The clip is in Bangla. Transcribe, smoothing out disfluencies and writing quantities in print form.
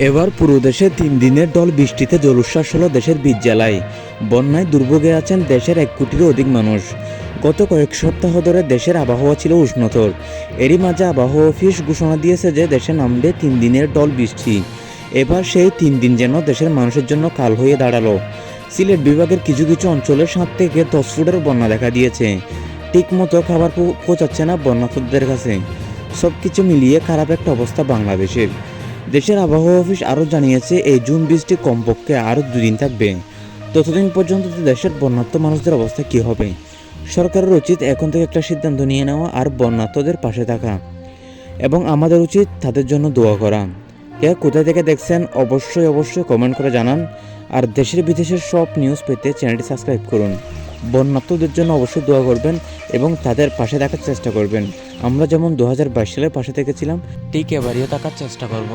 এবার পুরো দেশে 3 দিনের ডল বৃষ্টিতে জলোচ্ছ্বাস হলো দেশের 20 জেলায়। বন্যায় দুর্ভোগে আছেন দেশের 1 কোটিরও অধিক মানুষ। গত কয়েক সপ্তাহ ধরে দেশের আবহাওয়া ছিল উষ্ণতর। এরই মাঝে আবহাওয়া অফিস ঘোষণা দিয়েছে যে দেশে নামবে 3 দিনের ডল বৃষ্টি। এবার সেই 3 দিন যেন দেশের মানুষের জন্য কাল হয়ে দাঁড়ালো। সিলেট বিভাগের কিছু কিছু অঞ্চলে 7 থেকে 10 ফুটের বন্যা দেখা দিয়েছে। ঠিকমতো খাবার পৌঁছাচ্ছে না বন্যার্তদের কাছে। সব কিছু মিলিয়ে খারাপ একটা অবস্থা বাংলাদেশের। দেশের আবহাওয়া অফিস আরও জানিয়েছে এই জুন বৃষ্টি কমপক্ষে আরও 2 দিন থাকবে। ততদিন পর্যন্ত দেশের বন্যার্ত মানুষদের অবস্থা কী হবে? সরকারের উচিত এখন থেকে একটা সিদ্ধান্ত নিয়ে নেওয়া আর বন্যার্তদের পাশে থাকা, এবং আমাদের উচিত তাদের জন্য দোয়া করা। কে কোথায় থেকে দেখছেন অবশ্যই কমেন্ট করে জানান। আর দেশের বিদেশের সব নিউজ পেতে চ্যানেলটি সাবস্ক্রাইব করুন। বন্যার্তদের জন্য অবশ্যই দোয়া করবেন এবং তাদের পাশে থাকার চেষ্টা করবেন। আমরা যেমন 2022 সালে পাশে থেকেছিলাম, ঠিক এবারেও থাকার চেষ্টা করব।